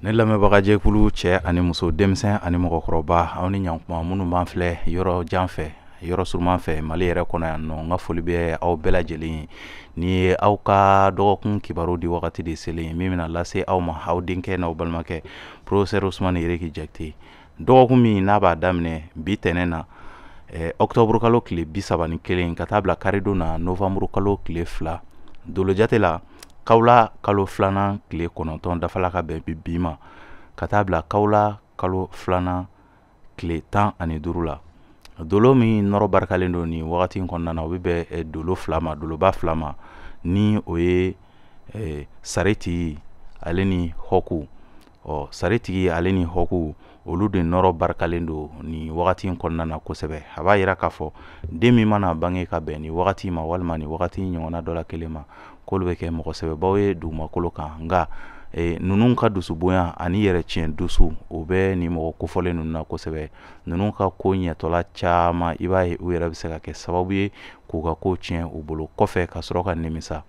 ne lamɛnbaga jɛkulu cɛ ani muso denmisɛn ani mɔgɔkɔrɔba aw ni ɲankuma minnu b'an filɛ yɔrɔ jan fɛ yɔrɔ suruman fɛ Mali yɛrɛ kɔnɔ yan nɔ. N ka foli bɛ aw bɛɛ lajɛlen ye. Ni ye aw ka dɔgɔkun kibaru di wagati de selen min bɛna lase aw ma aw denkɛ n'aw balimakɛ Professeur Usumani Yereki Jakite. Dɔgɔkun min n'a b'a daminɛ bi tɛnɛn na octobre kalo tile 31 ka taa bila karidon na novembre kalo tile 2 dolo jate la Kawla kalo filanan tile 9 dafala ka bɛn bi ma ka taa bila Kawla kalo filanan tile 15 la. Dolo min nɔrɔ barikalen don ni wagati in kɔnɔna na o bɛ bɛn doloba fila ma ni o ye Saretigi ale ni Hɔku. Saretigi ale ni Hɔku olu de nɔrɔ barikalen don ni wagati in kɔnɔna na kosɛbɛ. A b'a yira k'a fɔ den min mana bange ka bɛn ni wagati ma walima ni wagati ɲɔgɔnna dɔ la kelen ma k'olu bɛ kɛ mɔgɔ sɛbɛbaw ye dugumakolo kan. Nka ninnu ka dusubonya ani yɛrɛ tiɲɛ dusu o bɛ ni mɔgɔ kofɔlen ninnu na kosɛbɛ. Ninnu ka ko ɲɛtɔla caman i b'a ye u yɛrɛ bɛ se ka kɛ sababu ye k'u ka ko tiɲɛ u bolo kɔfɛ ka sɔrɔ ka nimisa.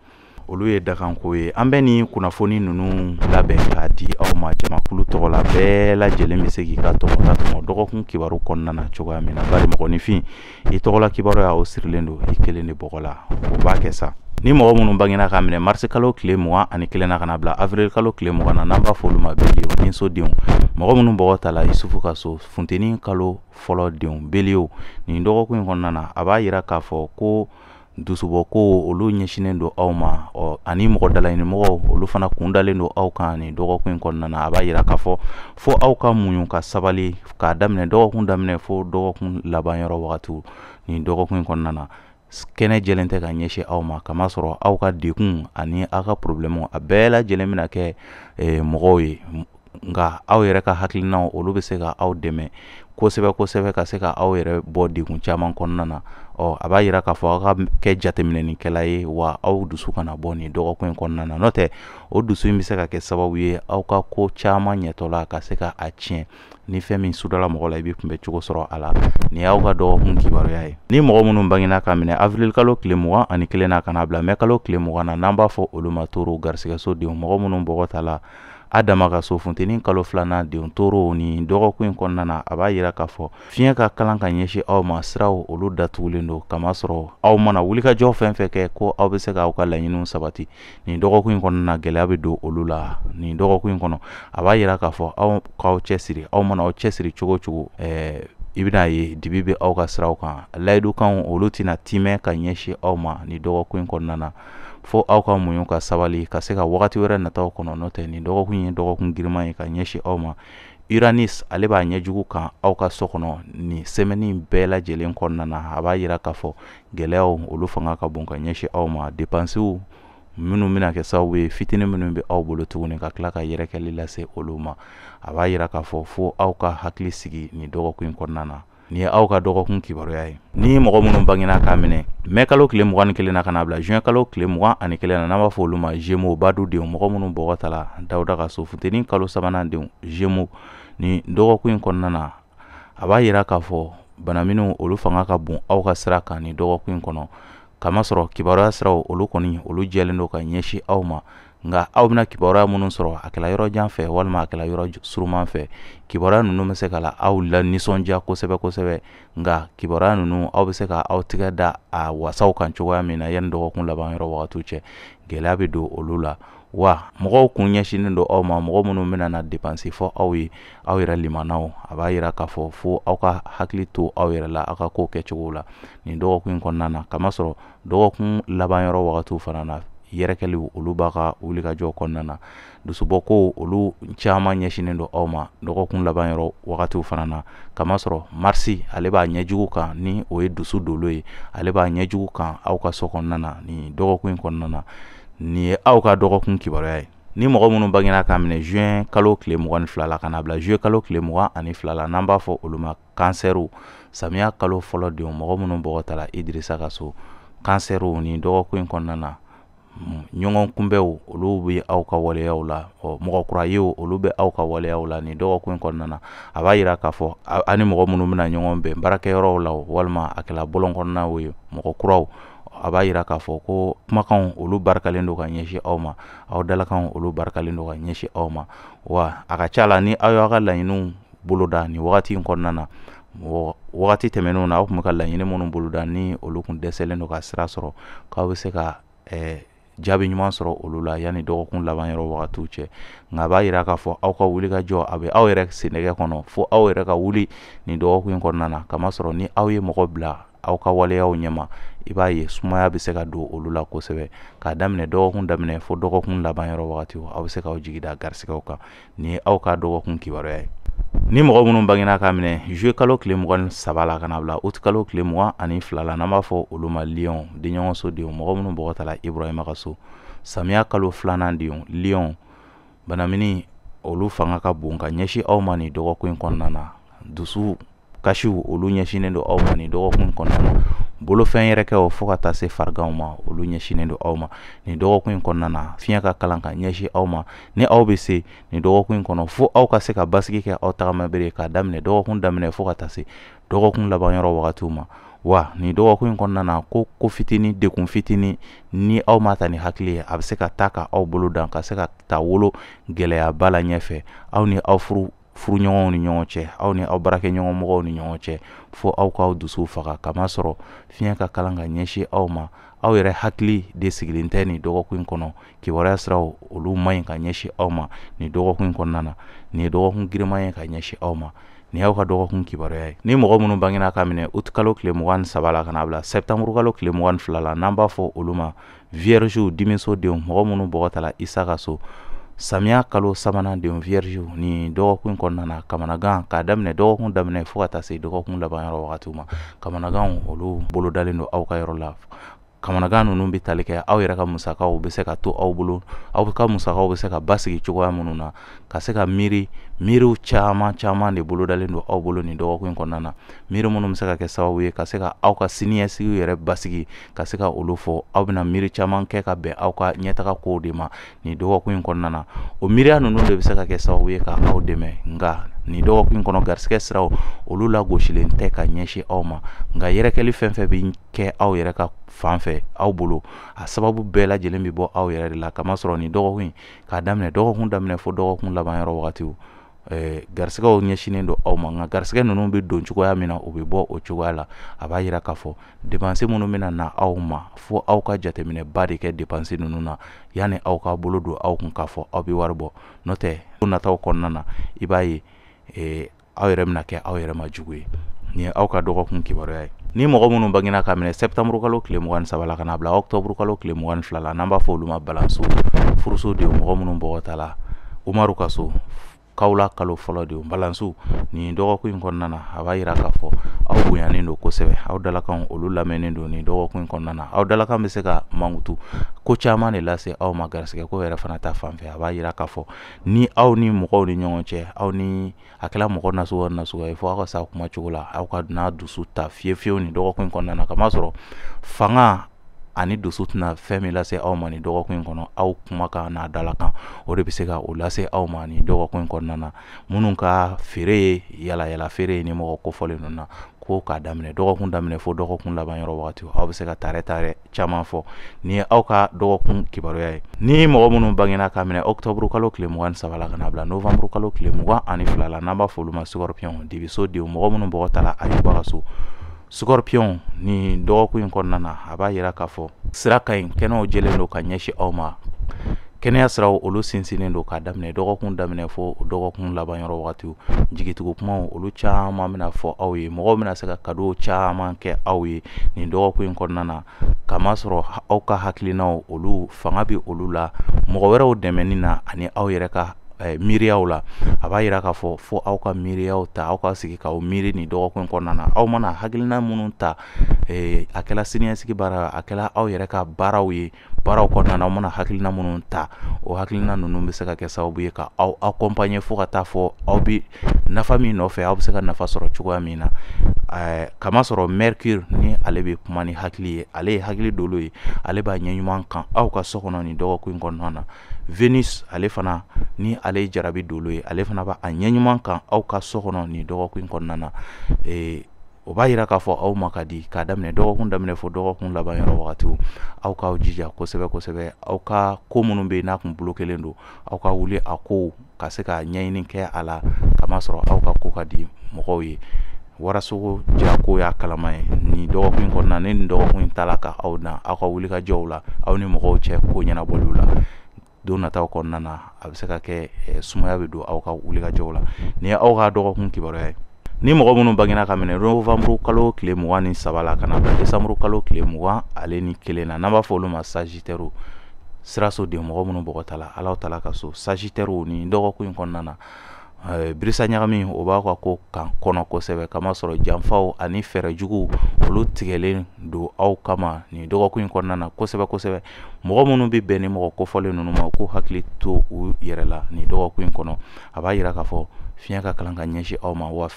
Olu ye dakanko ye. An bɛ ni kunnafoni ninnu labɛn k'a di aw ma jamakulu tɔgɔ la bɛɛ lajɛlen bɛ se k'i ka tɔmɔ dɔgɔkun kibaru kɔnɔna na cogoya min na. Bari mɔgɔninfin i tɔgɔla kibaru y'a o sirilen don i kelen de bɔgɔ la. O b'a kɛ sa. Ni mɔgɔ minnu bangena ka minɛ mars kalo tile 21 na ka na bila avril kalo tile 20 na n'an b'a fɔ olu ma Beliw ni sodenw. Mɔgɔ minnu bɔgɔ ta la Isufu ka so funteni kalo fɔlɔ denw Beliw. Nin dɔgɔkun in kɔnɔna na a b'a yira k'a fɔ ko dusubɔ ko olu ɲɛsinen don aw ma ani mɔgɔ dalaɲinimɔgɔw olu fana kun dalen don aw kan nin dɔgɔkun in kɔnɔna na. A b'a yira k'a fɔ fo aw ka muɲu ka sabali k'a daminɛ dɔgɔkun daminɛ fo dɔgɔkun laban yɔrɔ wagati nin dɔgɔkun in kɔnɔna na. Kɛnɛ jɛlen tɛ ka ɲɛsin aw ma kamasɔrɔ aw ka dekun ani aw ka problème a bɛɛ lajɛlen bɛna kɛ mɔgɔw ye. Nka aw yɛrɛ ka hakilinaw olu bɛ se ka aw dɛmɛ kosɛbɛ ka se ka aw yɛrɛ bɔ dekun caman kɔnɔna na. A b'a yira k'a fɔ aw ka kɛ jateminɛlikɛla ye wa aw dusu kana bɔ nin dɔgɔkun in kɔnɔna na. N'o tɛ o dusu in bɛ se ka kɛ sababu ye aw ka ko caman ɲɛtɔla ka se ka a tiɲɛ. Ni fɛn min sudala mɔgɔ la i bɛ kunbɛ cogo sɔrɔ a la. Nin y'aw ka dɔgɔkun kibaruya ye. Ni mɔgɔ minnu bangena ka minɛ avril kalo tile 21 na ka na bila mai kalo tile 20 na n'an b'a fɔ olu ma Toro garisɛgɛso denw. Mɔgɔ minnu bɔgɔ ta la Adama ka so funteni kalo filanan denw Toro ni dɔgɔkun in kɔnɔna na a b'a yira k'a fɔ fiɲɛ ka kalan ka ɲɛsin aw ma siraw olu datugulen don kamasɔrɔ aw mana wulikajɔ fɛn fɛn kɛ ko aw bɛ se ka aw ka laɲiniw sabati. Nin dɔgɔkun in kɔnɔna na gɛlɛya bɛ don olu la. Nin dɔgɔkun in kɔnɔ a b'a yira k'a fɔ aw k'aw cɛsiri aw mana aw cɛsiri cogo cogo i bɛna ye dibi bɛ aw ka siraw kan. Layidukanw olu tɛna timɛ ka ɲɛsin aw ma nin dɔgɔkun in kɔnɔna na. Fo aw ka muɲu ka sabali ka se ka wagati wɛrɛ nataw kɔnɔ. N'o tɛ nin dɔgɔkun ye dɔgɔkun giriman ye ka ɲɛsin aw ma. Uranus ale b'a ɲɛjugu kan aw ka so kɔnɔ nin semaine bɛɛ lajɛlen kɔnɔna na. A b'a yira k'a fɔ gɛlɛyaw olu fanga ka bon ka ɲɛsin aw ma. Dépenses minnu bɛna kɛ sababu ye fitinin minnu bɛ aw bolo tuguni ka tila ka yɛrɛkɛli lase olu ma. A b'a yira k'a fɔ fo aw ka hakili sigi nin dɔgɔkun in kɔnɔna na. Nin ye aw ka dɔgɔkun kibaruya ye. Ni mɔgɔ minnu bangena ka minɛ mai kalo tile 21 na ka na bila juin kalo tile 21 na n'an b'a fɔ olu ma Gémeaux Badu denw. Mɔgɔ minnu bɔgɔ ta la Dawuda ka so funteni kalo 3nan denw Gémeaux. Ni dɔgɔkun in kɔnɔna na a b'a yira k'a fɔ bana minnu olu fanga ka bon aw ka sira kan nin dɔgɔkun in kɔnɔ. Kamasɔrɔ kibaruya siraw olu kɔni olu jɛlen don ka ɲɛsin aw ma. Nka aw bɛna kibaruya minnu sɔrɔ a kɛla yɔrɔ jan fɛ walima a kɛla yɔrɔ suruman fɛ kibaruya ninnu bɛ se ka aw la nisɔndiya kosɛbɛ. Nka kibaruya ninnu aw bɛ se ka aw tigɛ da a wasaw kan cogoya min na yanni dɔgɔkun laban yɔrɔ wagatiw cɛ. Gɛlɛya bɛ don olu la wa mɔgɔw kun ɲɛsinen don aw ma mɔgɔ minnu bɛna na dépenser fɔ aw ye aw yɛrɛ limanaw. A b'a yira k'a fɔ fo aw ka hakili to aw yɛrɛ la aw ka ko kɛcogo la nin dɔgɔkun in kɔnɔna na. Kamasɔrɔ dɔgɔkun laban yɔrɔ wagatiw fana na yɛrɛkɛliw olu b'a ka wulikajɔ kɔnɔna na. Dusubɔko olu caman ɲɛsinen don aw ma dɔgɔkun laban yɔrɔ wagatiw fana na. Kamasɔrɔ Marsi ale b'a ɲɛjugu kan ni o ye dusu dolo ye. Ale b'a ɲɛjugu kan aw ka so kɔnɔna na nin dɔgɔkun in kɔnɔna na. Nin ye aw ka dɔgɔkun kibaruya ye. Ni mɔgɔ minnu bangena ka minɛ juin kalo tile 22 la ka na bila juillet kalo tile 22 la n'an b'a fɔ olu ma kansɛriw samiya kalo fɔlɔ denw. Mɔgɔ minnu bɔgɔ ta la Idirisa ka so kansɛriw nin dɔgɔkun in kɔnɔna na. Ɲɔgɔn kunbɛw olu bɛ aw ka waleyaw la. Mɔgɔ kura yew olu bɛ aw ka waleyaw la nin dɔgɔkun in kɔnɔna na. A b'a yira k'a fɔ ani mɔgɔ minnu bɛna ɲɔgɔn bɛn baarakɛyɔrɔw la walima a kɛla bɔlɔn kɔnɔnaw ye mɔgɔ kuraw a b'a yira k'a fɔ ko kumakanw olu barikalen don ka ɲɛsin aw ma, aw dalakanw olu barikalen don ka ɲɛsin aw ma. Wa a ka ca la ni aw y'aw ka laɲiniw boloda nin wagati in kɔnɔna na, wagati tɛmɛnenw na aw tun bɛ ka laɲini minnu boloda ni olu kun dɛsɛlen don ka sira sɔrɔ, k'aw bɛ se ka jaabi ɲuman sɔrɔ olu la yanni dɔgɔkun laban yɔrɔ wagatiw cɛ. Nka a b'a yira k'a fɔ aw ka wuli ka jɔ a bɛ aw yɛrɛ sennɛgɛ kɔnɔ fo aw yɛrɛ ka wuli nin dɔgɔkun in kɔnɔna na, kamasɔrɔ ni aw ye mɔgɔ bila aw ka waleyaw ɲɛma, i b'a ye sumaya bɛ se ka don olu la kosɛbɛ. K'a daminɛ dɔgɔkun daminɛ fo dɔgɔkun laban yɔrɔ wagatiw, aw bɛ se k'aw jigi da garisɛgɛw kan. Nin ye aw ka dɔgɔkun kibaruya ye. Ni mɔgɔ minnu bangena ka minɛ juillet kalo tile 23 la ka na bila août kalo tile 22 la, n'an b'a fɔ olu ma Lion, denɲɔgɔnso denw, mɔgɔ minnu bɔgɔ tala Ibrahima ka so. Samiya kalo 2nan denw, Lion, Banamini, olu fanga ka bon ka ɲɛsin aw ma nin dɔgɔkun in kɔnɔna na. Dusu kasiw olu ɲɛsinnen don aw ma nin dɔgɔkun in kɔnɔna na. Bolofɛn yɛrɛkɛw fo ka taa se fariganw ma, olu ɲɛsinnen don aw ma nin dɔgɔkun in kɔnɔna na. Fiɲɛ ka kalan ka ɲɛsin aw ma. Ni aw bɛ se nin dɔgɔkun in kɔnɔ fo aw ka se ka basigi kɛ aw tagamabere k'a daminɛ dɔgɔkun daminɛ fo ka taa se dɔgɔkun laban yɔrɔ wagatiw ma. Wa nin dɔgɔkun in kɔnɔna na ko fitinin, dekun fitinin, ni aw ma ta ni hakili ye, a bɛ se ka taa ka aw bolo dan, ka se ka taa wolo gɛlɛyaba la ɲɛfɛ aw ni aw furuɲɔgɔnw ni ɲɔgɔn cɛ, aw ni aw baarakɛɲɔgɔnmɔgɔw ni ɲɔgɔn cɛ, fo aw k'aw dusu faga, kamasɔrɔ fiɲɛ ka kalan ka ɲɛsin aw ma. Aw yɛrɛ hakili de sigilen tɛ nin dɔgɔkun in kɔnɔ, kibaruya siraw olu man ɲi ka ɲɛsin aw ma nin dɔgɔkun in kɔnɔna na. Nin ye dɔgɔkun giriman ye ka ɲɛsin aw ma. Nin y'aw ka dɔgɔkun kibaruya ye. Ni mɔgɔ minnu bangena ka minɛ août kalo tile 23 la ka na bila septembre kalo tile 22 la, n'an b'a fɔ olu ma vierges, dimiso denw, mɔgɔ minnu bɔgɔ tala Isa ka so. Samiya kalo 3nan denw, vierges, nin dɔgɔkun in kɔnɔna na, kamanagan k'a daminɛ dɔgɔkun daminɛ fo ka taa se dɔgɔkun laban yɔrɔ wagatiw ma. Kamanaganw olu bolo dalen don aw ka yɔrɔ la. Kamanagan ninnu bɛ tali kɛ aw yɛrɛ ka musakaw bɛ se ka to aw bolo, aw ka musakaw bɛ se ka basigi cogoya minnu na, ka se ka miiriw caman de bolo dalen don aw bolo nin dɔgɔkun in kɔnɔna na. Miiri minnu bɛ se ka kɛ sababu ye ka se ka aw ka siniɲɛsigiw yɛrɛ basigi, ka se ka olu fɔ. Aw bɛna miiri caman kɛ ka bɛn aw ka ɲɛtaga kow de ma nin dɔgɔkun in kɔnɔna na. O miiriya ninnu de bɛ se ka kɛ sababu ye ka aw dɛmɛ, nka nin dɔgɔkun in kɔnɔ garisɛgɛ siraw olu lagosilen tɛ ka ɲɛsin aw ma. Nka yɛrɛkɛli fɛn fɛn bɛ kɛ aw yɛrɛ ka fan fɛ aw bolo, a sababu bɛɛ lajɛlen bɛ bɔ aw yɛrɛ de la, kamasɔrɔ nin dɔgɔkun in k'a daminɛ dɔgɔkun daminɛ fo dɔgɔkun laban yɔrɔ wagatiw, garisɛgɛw ɲɛsinnen don aw ma. Nka garisɛgɛ ninnu bɛ don cogoya min na, u bɛ bɔ o cogoya la. A b'a yira k'a fɔ dépense minnu bɛna na aw ma, fo aw ka jateminɛba de kɛ dépense ninnu na yanni aw ka bolo don aw kun k'a fɔ aw bɛ wari bɔ. N'o tɛ ko nataw kɔnɔna na, i b'a ye aw yɛrɛ bɛna kɛ aw yɛrɛ ma jugu ye. Nin ye aw ka dɔgɔkun kibaruya ye. Ni mɔgɔ minnu bangena ka minɛ septembre kalo tile 23 la ka na bila octobre kalo tile 22 la, n'an b'a fɔ olu ma balanso, furuso denw, mɔgɔ minnu bɔgɔ tala Umaru ka so, Kawula kalo fɔlɔ denw, balanso, nin dɔgɔkun in kɔnɔna na, a b'a yira k'a fɔ aw bonyanen don kosɛbɛ, aw dalakanw olu lamɛnnen don nin dɔgɔkun in kɔnɔna na. Aw dalakan bɛ se ka mankutu ko caman de lase aw ma garisɛgɛ ko yɛrɛ fana ta fanfɛ. A b'a yira k'a fɔ ni aw ni mɔgɔw ni ɲɔgɔn cɛ, aw ni a kɛla mɔgɔ nasuguya ye, fo aw ka sa kuma cogo la, aw ka n'a dusu ta fiyewu nin dɔgɔkun in kɔnɔna na, kamasɔrɔ fanga ani dusu tɛna fɛn min lase aw ma nin dɔgɔkun in kɔnɔ, aw kumakan n'a dalakan o de bɛ se ka o lase aw ma nin dɔgɔkun in kɔnɔna na. Minnu ka feere ye yalayala feere ye ni mɔgɔ kofɔlen ninnu na, ko k'a daminɛ dɔgɔkun daminɛ fo dɔgɔkun laban yɔrɔ wagatiw, aw bɛ se ka taarɛ caman fɔ. Nin ye aw ka dɔgɔkun kibaruya ye. Ni mɔgɔ minnu bangena ka minɛ octobre kalo tile 23 la ka na bila novembre kalo tile 22 la, n'an b'a fɔ olu ma Scorpion, dibiso denw, mɔgɔ minnu bɔgɔ tala Ayuba ka so. Scorpion ni dɔgɔkun in kɔnɔna na, a b'a yira k'a fɔ sira ka ɲi, kɛnɛw jɛlen don ka ɲɛsin aw ma. Kɛnɛya siraw olu sinsinnen don k'a daminɛ dɔgɔkun daminɛ fo dɔgɔkun laban yɔrɔ wagatiw. Jigitugu kumaw olu caman bɛna fɔ aw ye, mɔgɔw bɛna se ka cadeau caman kɛ aw ye nin dɔgɔkun in kɔnɔna na, kamasɔrɔ aw ka hakilinaw olu fanga bɛ olu la, mɔgɔ wɛrɛw dɛmɛni na ani aw yɛrɛ ka miiriyaw la. A b'a yira k'a fɔ fo aw ka miiriyaw ta, aw ka sigi k'aw miiri nin dɔgɔkun in kɔnɔna na. Aw mana hakilina minnu ta, a kɛla siniɲɛsigi baara, a kɛla aw yɛrɛ ka baaraw ye, baaraw kɔnɔna na aw mana hakilina minnu ta, o hakilina ninnu bɛ se ka kɛ sababu ye ka aw accompagner fo ka taa fɔ aw bɛ nafa min nɔfɛ, aw bɛ se ka nafa sɔrɔ cogoya min na. Kamasɔrɔ Mercure ni ale bɛ kuma ni hakili ye, ale ye hakili dolo ye, ale b'a ɲɛ ɲuman kan aw ka so kɔnɔ nin dɔgɔkun in kɔnɔna na. Venus ale fana ni ale ye jarabi dolo ye, ale fana b'a ɲɛ ɲuman kan aw ka so kɔnɔ nin dɔgɔkun in kɔnɔna na. o b'a yira k'a fɔ aw ma ka di k'a daminɛ dɔgɔkun daminɛ fo dɔgɔkun laban yɔrɔ wagati aw k'aw jija kosɛbɛ kosɛbɛ aw ka ko minnu bɛ n'a kun bolo kelen don aw ka wuli a ko ka se ka ɲɛɲini kɛ a la kamasɔrɔ aw ka ko ka di mɔgɔw ye warasogo ja ko y'a kalama ye ni dɔgɔkun kɔnɔna ni dɔgɔkun in tala ka aw na aw ka wuli ka jɔw la aw ni mɔgɔw cɛ ko ɲɛnabɔliw la don nataw kɔnɔna na a bɛ se ka kɛ sumaya bɛ don aw ka wuli ka jɔw la ni aw ka dɔgɔkun kibaruya ye ni mɔgɔ minnu bangena ka minɛ novembre kalo tile 23 la ka na bila décembre kalo tile 21 na n'an b'a fɔ olu ma sagittaire siraso den mɔgɔ minnu bɔgɔta la alaw tala ka so sagittaire ni dɔgɔkun in kɔnɔna na birisa ɲagami o b'a ka ko kan kɔnɔ kosɛbɛ kamasɔrɔ janfaw ani fɛɛrɛ jugu olu tigɛlen don aw kama ni dɔgɔkun in kɔnɔna na kosɛbɛ kosɛbɛ mɔgɔ minnu bɛ bɛn ni mɔgɔ kofɔlen ninnu ma ko hakili to u yɛrɛ la ni dɔgɔkun in kɔnɔ a b'a yira k'a fɔ fiɲɛ ka kalan ka ɲɛsin aw ma wa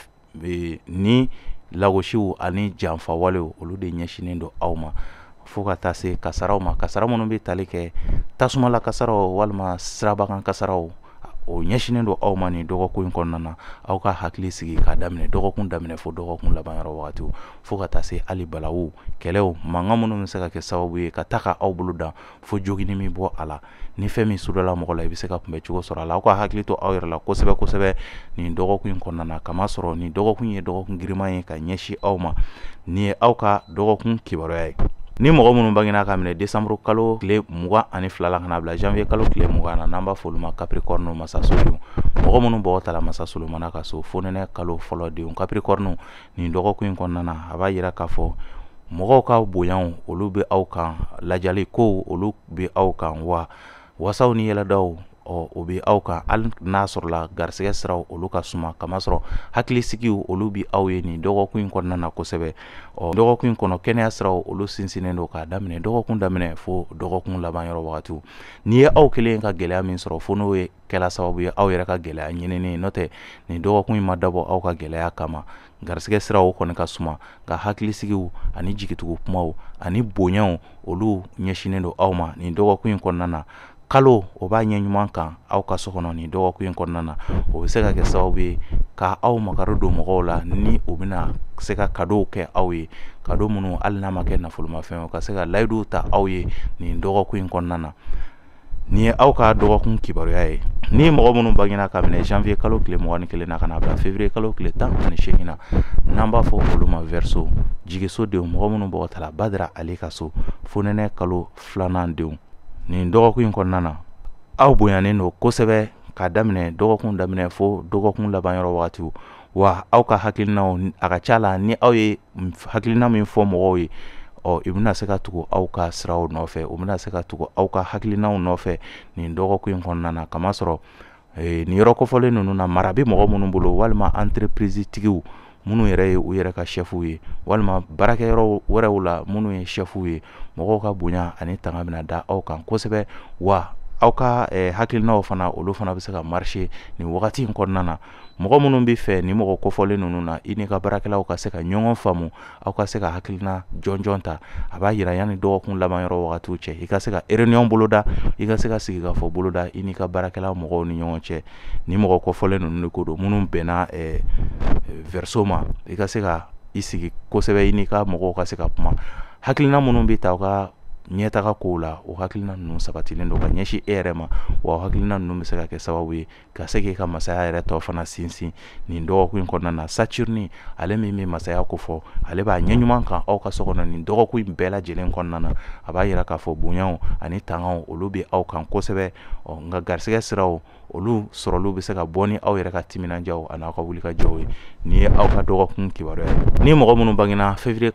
ni lagosiw ani janfa walew olu de ɲɛsinen don aw ma fo ka taa se kasaraw ma kasara minnu bɛ tali kɛ tasuma la kasaraw walima sirabakan kasaraw o ɲɛsinen don aw ma ni dɔgɔkun in kɔnɔna na aw ka hakili sigi k'a daminɛ dɔgɔkun daminɛ fo dɔgɔkun laban yɔrɔ wagati fo ka taa se hali balawu kɛlɛw mankan minnu bɛ se ka kɛ sababu ye ka taa ka aw bolo dan fo jogini min bɔ a la ni fɛn min sudala mɔgɔ la i bɛ se ka kunbɛ cogo sɔrɔ a la aw ka hakili to aw yɛrɛ la kosɛbɛ kosɛbɛ nin dɔgɔkun in kɔnɔna na kamasɔrɔ nin dɔgɔkun ye dɔgɔkun giriman ye ka ɲɛsin aw ma nin ye aw ka dɔgɔkun kibaruya ye ni mɔgɔ minnu bangena ka minɛ décembre kalo tile 22 la kana bila janvier kalo tile 20 na n'an b'a fɔ olu ma capricorne masasodenw mɔgɔ minnu bɔgɔ la masa solomana ka so fonɛnɛ kalo fɔlɔ denw capricorne nin dɔgɔkun in kɔnɔna na a b'a yira k'a fɔ mɔgɔw ka bonyaw olu bɛ aw kan lajali kow olu bɛ aw kan wa wasaw ni yɛlɛdaw o bɛ aw kan hali n'a sɔrɔla garisɛgɛ siraw olu ka suma kamasɔrɔ hakilisigiw olu bɛ aw ye nin dɔgɔkun in kɔnɔna na kosɛbɛ dɔgɔkun in kɔnɔ kɛnɛya siraw olu sinsinnen don k'a daminɛ dɔgɔkun daminɛ fo dɔgɔkun laban yɔrɔ wagati n'i ye aw kelen ka gɛlɛya min sɔrɔ fo n'o ye kɛla sababu ye aw yɛrɛ ka gɛlɛya ɲinini n'o tɛ nin dɔgɔkun in ma dabɔ aw ka gɛlɛya kama garisɛgɛ siraw kɔni ka suma ka hakilisigiw ani jigitugu kumaw ani bonyaw olu ɲɛsinen don aw ma nin dɔgɔkun in kɔnɔna na kalo o b'a ɲɛ ɲuman kan aw ka so kɔnɔ nin dɔgɔkun in kɔnɔna na o bɛ se ka kɛ sababu ye ka aw makaro don mɔgɔw la ni o bɛna se ka cadeau kɛ aw ye cadeau minnu hali n'a ma kɛ nafolomafɛn o ka se ka layiduw ta aw ye nin dɔgɔkun in kɔnɔna na nin ye aw ka dɔgɔkun kibaruya ye ni mɔgɔ minnu bangena ka minɛ janvier kalo tile 21 na ka na bila février kalo tile 18 na n'an b'a fɔ olu ma verseau jigiso denw mɔgɔ minnu bɔgɔta la badara ale ka so fonɛnɛ kalo 2nan denw nin dɔgɔkun in kɔnɔna na aw bonyanen don kosɛbɛ ka daminɛ dɔgɔkun daminɛ fo dɔgɔkun laban yɔrɔ wagati wa aw ka hakilinaw a ka ca la ni aw ye hakilina min fɔ mɔgɔw ye i bɛna se ka tugu aw ka siraw nɔfɛ o bɛna se ka tugu aw ka hakilinaw nɔfɛ nin dɔgɔkun in kɔnɔna na kamasɔrɔ nin yɔrɔ kɔfɔlen ninnu na mara bɛ mɔgɔ minnu bolo walima entreprise tigiw minnu yɛrɛ ye u yɛrɛ ka chefw ye walima baarakɛyɔrɔ wɛrɛw la minnu ye chefw ye mɔgɔw ka bonya ani tanga bɛna da aw kan kosɛbɛ wa aw ka hakilinaw fana olu fana bɛ se ka marcher nin wagati in kɔnɔna na mɔgɔ minnu bɛ fɛ ni mɔgɔ kofɔlen ninnu na i ni ka baarakɛlaw ka se ka ɲɔgɔn faamu aw ka se ka hakilina jɔnjɔn ta a b'a yira yanni dɔgɔkun laban yɔrɔ wagatiw cɛ i ka se ka réunion boloda i ka se ka sigi ka fɔ boloda i ni ka baarakɛla mɔgɔw ni ɲɔgɔn cɛ ni mɔgɔ kofɔlen ninnu de ko don minnu bɛnna verseau ma i ka se ka i sigi kosɛbɛ i ni ka mɔgɔw ka se ka kuma hakilina minnu bɛ ta u ka ɲɛtaga kow la o hakilina ninnu sabatilen don ka ɲɛsin e yɛrɛ ma wa o hakilina ninnu bɛ se ka kɛ sababu ye ka se k'i ka masaya yɛrɛ tɔ fana sinsin nin dɔgɔkun in kɔnɔna na Saturne ale min bɛ masaya ko fɔ ale b'a ɲɛ ɲuman kan aw ka so kɔnɔ nin dɔgɔkun in bɛɛ lajɛlen kɔnɔna na a b'a yira k'a fɔ bonyaw ani tangaw olu bɛ aw kan kosɛbɛ nka garisɛgɛ siraw olu sɔrɔlu bɛ se ka bɔ ni aw yɛrɛ ka timinandiyaw ani aw ka wulikajɔw ye nin ye aw ka dɔgɔkun kibaruya ye ni mɔgɔ minnu bangena février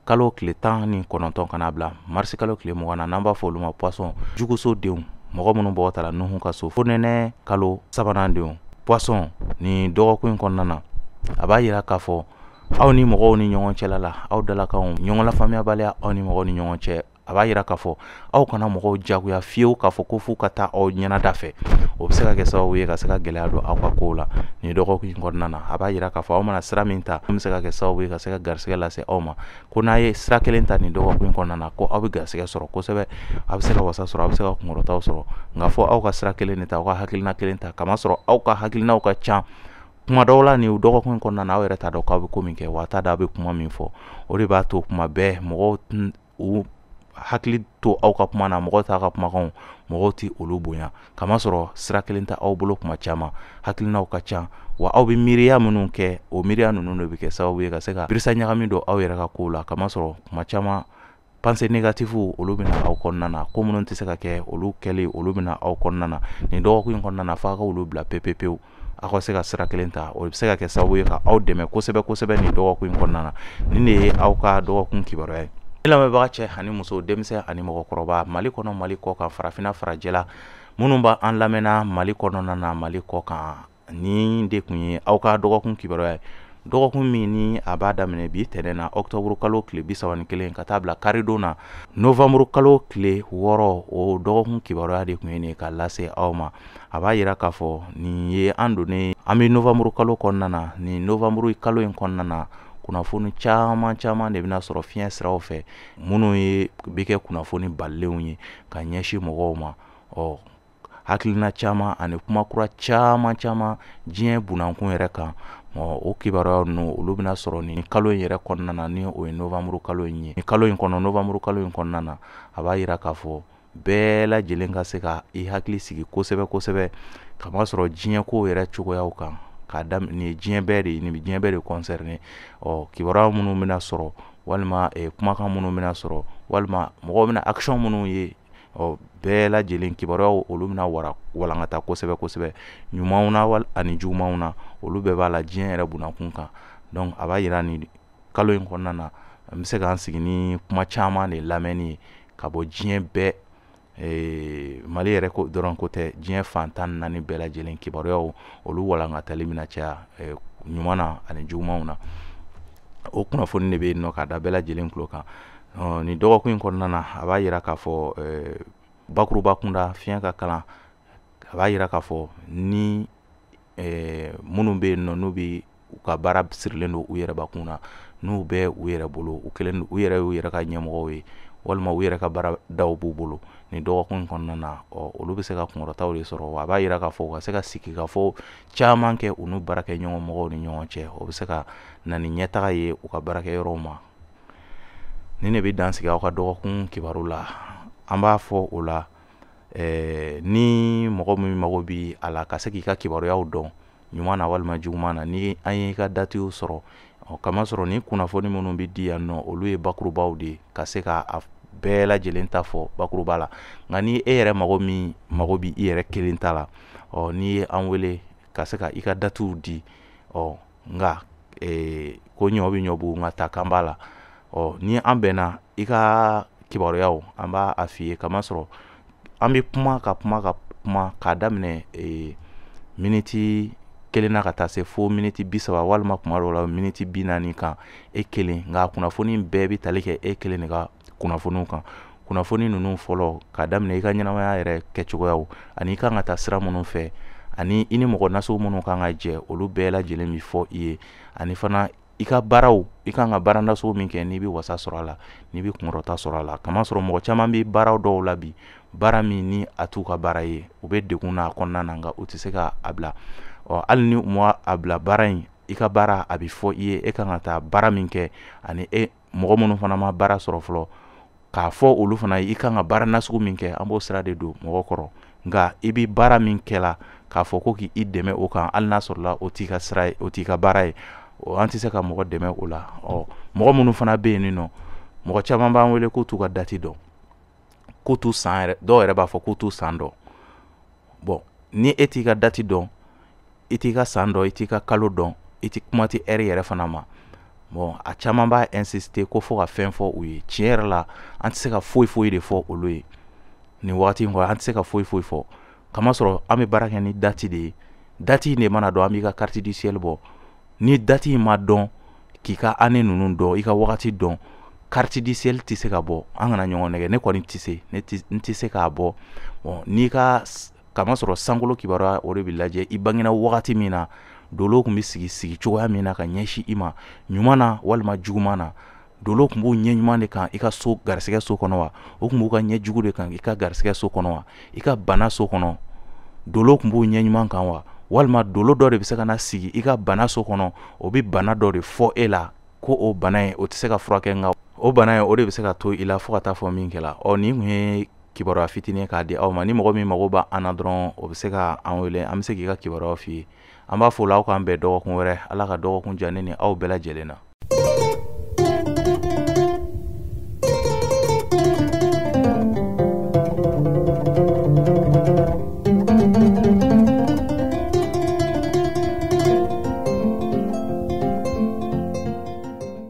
kalo tile 19 kana bila mars kalo tile 20 na n'an b'a fɔ olu ma poisson juguso denw mɔgɔ minnu bɔgɔta la nuhu ka so fonɛnɛ kalo 3nan denw poisson ni dɔgɔkun in kɔnɔna na a b'a yira k'a fɔ aw ni mɔgɔw ni ɲɔgɔn cɛla la aw dalakanw ɲɔgɔn lafaamuyabaliya aw ni mɔgɔw ni ɲɔgɔn cɛ a b'a yira k'a fɔ aw kana mɔgɔw jagoya fiyewu k'a fɔ ko f'u ka taa aw ɲɛnada fɛ o bɛ se ka kɛ sababu ye ka se ka gɛlɛya don aw ka kow la nin dɔgɔkun in kɔnɔna na a b'a yira k'a fɔ aw mana sira min ta bɛ se ka kɛ sababu ye ka se ka garisɛgɛ lase aw ma ko n'a ye sira kelen ta nin dɔgɔkun in kɔnɔna na ko aw bɛ garisɛgɛ sɔrɔ kosɛbɛ a bɛ se ka wasa sɔrɔ a bɛ se ka kunkɔrɔtaw sɔrɔ nka fɔ aw ka sira kelen de ta aw ka hakilina kelen ta kamasɔrɔ aw ka hakilinaw ka ca kuma dɔw la nin dɔgɔkun kɔnɔna na aw yɛrɛ t'a dɔn k'aw bɛ ko min kɛ wa t'a dɔn aw bɛ kuma min fɔ o de b'a to kuma bɛɛ mɔgɔw u hakili to aw ka kuma na mɔgɔw t'a ka kumakanw mɔgɔw ti olu bonya kamasɔrɔ sira kelen tɛ aw bolo kuma caman hakilinaw ka ca wa aw bɛ miiriya minnu kɛ o miiriya ninnu de bɛ kɛ sababu ye ka se ka birisa ɲagami don aw yɛrɛ ka kow la kamasɔrɔ kuma caman pensée négative olu bɛna aw kɔnɔna na ko minnu tɛ se ka kɛ olu kɛlen olu bɛna aw kɔnɔna na nin dɔgɔkun in kɔnɔna na f'a ka olu bila pepepewu aw ka se ka sira kelen ta o bɛ se ka kɛ sababu ye ka aw dɛmɛ kosɛbɛ kosɛbɛ nin dɔgɔkun in kɔnɔna na nin de ye aw ka dɔgɔkun kibaruya ye ne lamɛnbaga cɛ ani muso denmisɛn ani mɔgɔkɔrɔba Mali kɔnɔ Mali kɔ kan farafinna farajɛla minnu b'a an lamɛnna Mali kɔnɔna na Mali kɔ kan nin de kun ye aw ka dɔgɔkun kibaruya ye dɔgɔkun min ni a b'a daminɛ bi tɛnɛn na octobre kalo tile 31 ka taa bila karidon na novembre kalo tile 6 o dɔgɔkun kibaruya de kun ye nin ka lase aw ma a b'a yira k'a fɔ nin ye an donnen an bɛ novembre kalo kɔnɔna na nin novembre kalo in kɔnɔna na kunnafoni caman caman de bɛna sɔrɔ fiɲɛ siraw fɛ minnu ye bɛ kɛ kunnafoni balilenw ye ka ɲɛsin mɔgɔw ma hakilina caman ani kuma kura caman caman diɲɛ bunakun yɛrɛ kan o kibaruya ninnu olu bɛna sɔrɔ nin kalo in yɛrɛ kɔnɔna na ni o ye novembre kalo in ye nin kalo in kɔnɔ novembre kalo in kɔnɔna na a b'a yira k'a fɔ bɛɛ lajɛlen ka se ka i hakili sigi kosɛbɛ kosɛbɛ kamasɔrɔ diɲɛ ko yɛrɛ cogoyaw kan k'a daminɛ nin diɲɛ bɛɛ de nin diɲɛ bɛɛ de concerné kibaruya minnu bɛna sɔrɔ walima kumakan minnu bɛna sɔrɔ walima mɔgɔw bɛna action minnu ye bɛɛ lajɛlen kibaruyaw olu bɛna walankata kosɛbɛ kosɛbɛ ɲumanw na ani jugumanw na olu bɛɛ b'a la diɲɛ yɛrɛ bunakun kan donc a b'a yira nin kalo in kɔnɔna na an bɛ se k'an sigi ni kuma caman de lamɛnni ye ka bɔ diɲɛ bɛɛ Mali yɛrɛ dɔrɔn ko tɛ diɲɛ fan 14 bɛɛ lajɛlen kibaruyaw olu walankatali bɛna caya ɲuman na ani jugumanw na o kunnafoni de bɛ yen nɔ k'a da bɛɛ lajɛlen tulo kan nin dɔgɔkun in kɔnɔna na a b'a yira k'a fɔ bakuruba kunda fiɲɛ ka kalan a b'a yira k'a fɔ ni minnu bɛ yen nɔ n'u bɛ u ka baara sirilen don u yɛrɛ bakun na n'u bɛ u yɛrɛ bolo u yɛrɛ y'u yɛrɛ ka ɲɛmɔgɔw ye walima u yɛrɛ ka baaradaw b'u bolo nin dɔgɔkun kɔnɔna na olu bɛ se ka kunkɔrɔtaw de sɔrɔ wa a b'a yira k'a fɔ u ka se ka sigi ka fɔ caman kɛ u n'u baarakɛɲɔgɔn mɔgɔw ni ɲɔgɔn cɛ o bɛ se ka na ni ɲɛtaga ye u ka baarakɛyɔrɔw ma ni ne bɛ dan sigi aw ka dɔgɔkun kibaru la an b'a fɔ o la ni mɔgɔ min mago bɛ a la ka se k'i ka kibaruyaw dɔn ɲuman na walima juguman na ni an ye i ka datiw sɔrɔ kamasɔrɔ ni kunnafoni minnu bɛ di yan nɔ olu ye bakurubaw de ka se ka bɛɛ lajɛlen ta fɔ bakuruba la nka ni e yɛrɛ mago bɛ i yɛrɛ kelen ta la n'i ye an wele ka se ka i ka datiw di nka ko ɲɔ bɛ ɲɔ bugu nka ta kan b'a la ni an bɛnna i ka kibaruyaw an b'a f'i ye kamasɔrɔ an bɛ kuma k'a daminɛ miniti 1 na ka taa se fo miniti 30 walima kuma dɔw la miniti 40 kan e kelen nka kunnafoni bɛɛ bɛ tali kɛ e kelen de ka kunnafoniw kan kunnafoni ninnu fɔlɔ k'a daminɛ i ka ɲɛnamaya yɛrɛ kɛcogoyaw ani i kan ka taa sira minnu fɛ ani i ni mɔgɔ nasugu minnu kan ka jɛ olu bɛɛ lajɛlen bɛ fɔ i ye ani fana i ka baaraw i kan ka baara nasugu min kɛ n'i bɛ wasa sɔrɔ a la n'i bɛ kunkɔrɔta sɔrɔ a la kamasɔrɔ mɔgɔ caman bɛ baaraw dɔw la bi baara min ni a t'u ka baara ye u bɛ degun na a kɔnɔna na nka u tɛ se ka a bila hali ni u ma a bila baara in i ka baara a bɛ fɔ i ye e kan ka taa baara min kɛ ani mɔgɔ minnu fana ma baara sɔrɔ fɔlɔ k'a fɔ olu fana i kan ka baara nasugu min kɛ an b'o sira de don mɔgɔ kɔrɔ nka i bɛ baara min kɛla k'a fɔ ko k'i dɛmɛ o kan hali n'a sɔrɔla o t'i ka sira ye o t'i ka baara ye an tɛ se ka mɔgɔ dɛmɛ o la mɔgɔ minnu fana bɛ yen nɔ mɔgɔ caman b'an wele k'u t'u ka dati dɔn k'u t'u san yɛrɛ dɔw yɛrɛ b'a fɔ k'u t'u san dɔn bon ni e t'i ka dati dɔn i t'i ka san dɔn i t'i ka kalo dɔn i t'i kuma tɛ ɛri yɛrɛ fana ma bon a caman b'a insister ko fo ka fɛn fɔ u ye tiɲɛ yɛrɛ la an tɛ se ka foyi de fɔ olu ye nin wagati in kɔnɔ an tɛ se ka foyi fɔ kamasɔrɔ an bɛ baara kɛ ni dati de ye dati in de mana dɔn an b'i ka carte du ciel bɔ ni dati in ma dɔn k'i ka année ninnu dɔn i ka wagati dɔn carte du ciel tɛ se ka bɔ an kana ɲɔgɔn nɛgɛ ne kɔni tɛ se n tɛ se k'a bɔ bon n'i ka kamasɔrɔ sankolo kibaruya o de bɛ lajɛ i bangena wagati min na dolo tun bɛ sigi cogoya min na ka ɲɛsin i ma ɲuman na walima juguman na dolo tun b'u ɲɛ ɲuman de kan i ka so garisɛgɛ so kɔnɔ wa o tun b'u ka ɲɛ jugu de kan i ka garisɛgɛ so kɔnɔ wa i ka bana so kɔnɔ dolo tun b'u ɲɛ ɲuman kan wa walima dolo dɔ de bɛ se ka na sigi i ka bana so kɔnɔ o bɛ bana dɔ de fɔ e la ko o bana in o tɛ se ka furakɛ nka o bana in o de bɛ se ka to i la fo ka taa fɔ min kɛla nin kun ye kibaruya fitinin k'a di aw ma ni mɔgɔ min mago b'a an na dɔrɔn o bɛ se ka an wele an bɛ se k'i ka kibaruyaw f'i ye an b'a fɔ la aw k'an bɛn dɔgɔkun wɛrɛ ala ka dɔgɔkun diya ne ni aw bɛɛ lajɛlen na.